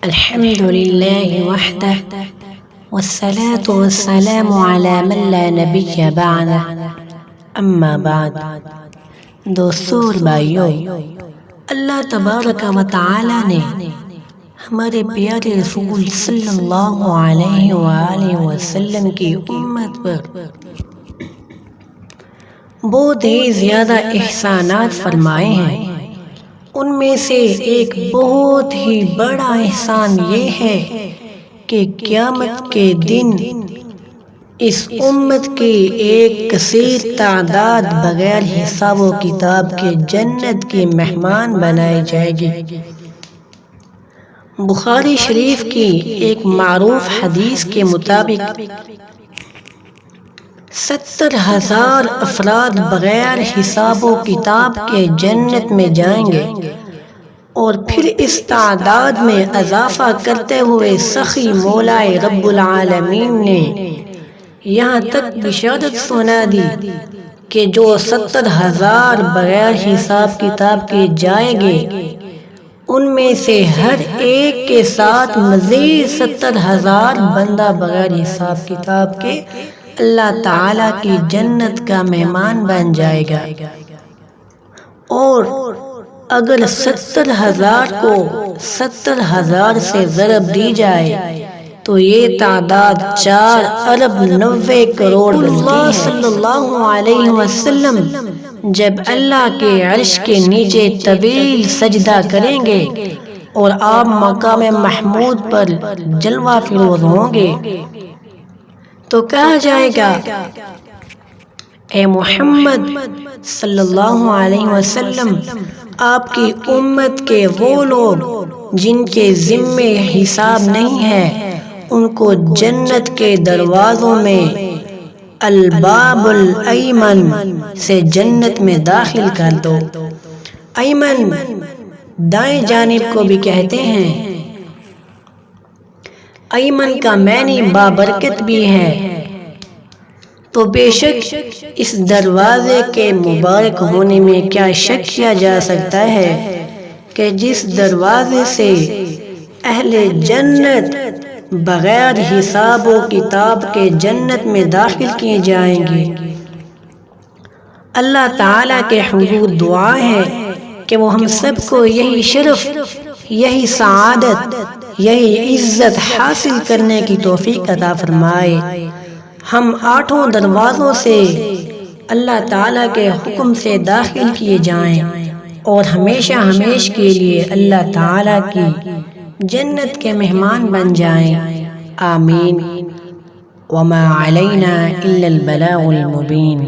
الحمد لله وحده والصلاة والسلام على من لا نبی بعده اما بعد۔ دوستو اور بھائیو، اللہ تبارک و تعالی نے ہمارے پیارے رسول صلی اللہ علیہ وآلہ وسلم کی امت پر بہت ہی زیادہ احسانات فرمائے ہیں۔ ان میں سے ایک بہت ہی بڑا احسان یہ ہے کہ قیامت کے دن اس امت کی ایک کثیر تعداد بغیر حساب و کتاب کے جنت کی مہمان بنائی جائے گی۔ بخاری شریف کی ایک معروف حدیث کے مطابق 70,000 افراد بغیر حساب و کتاب کے جنت میں جائیں گے، اور پھر اس تعداد میں اضافہ کرتے ہوئے سخی مولا رب العالمین نے یہاں تک بشارت سنا دی کہ جو 70,000 بغیر حساب کتاب کے جائیں گے، ان میں سے ہر ایک کے ساتھ مزید 70,000 بندہ بغیر حساب کتاب کے اللہ تعالیٰ کی جنت کا مہمان بن جائے گا۔ اور اگر 70,000 کو 70,000 سے ضرب دی جائے تو یہ تعداد 4,90,00,000,000 اللہ صلی اللہ علیہ وسلم جب اللہ کے عرش کے نیچے طویل سجدہ کریں گے اور آپ مقام محمود پر جلوہ فروز ہوں گے تو کہا جائے گا، اے محمد صلی اللہ علیہ وسلم، آپ کی امت کے وہ لوگ جن کے ذمے حساب نہیں ہے، ان کو جنت کے دروازوں میں الباب الایمن سے جنت میں داخل کر دو۔ ایمن دائیں جانب کو بھی کہتے ہیں۔ ایمن کا معنی بابرکت بھی ہے۔ تو بے شک اس دروازے کے مبارک ہونے میں کیا شک کیا جا سکتا ہے کہ جس دروازے سے اہل جنت بغیر حساب و کتاب کے جنت میں داخل کیے جائیں گے۔ اللہ تعالیٰ کے حضور دعا ہے کہ وہ ہم سب کو یہی شرف، یہی سعادت، یہی عزت حاصل کرنے کی توفیق عطا فرمائے۔ ہم 8 دروازوں سے اللہ تعالیٰ کے حکم سے داخل کیے جائیں اور ہمیشہ ہمیشہ کے لیے اللہ تعالیٰ کی جنت کے مہمان بن جائیں۔ آمین۔ وما علینا الا البلاغ المبین۔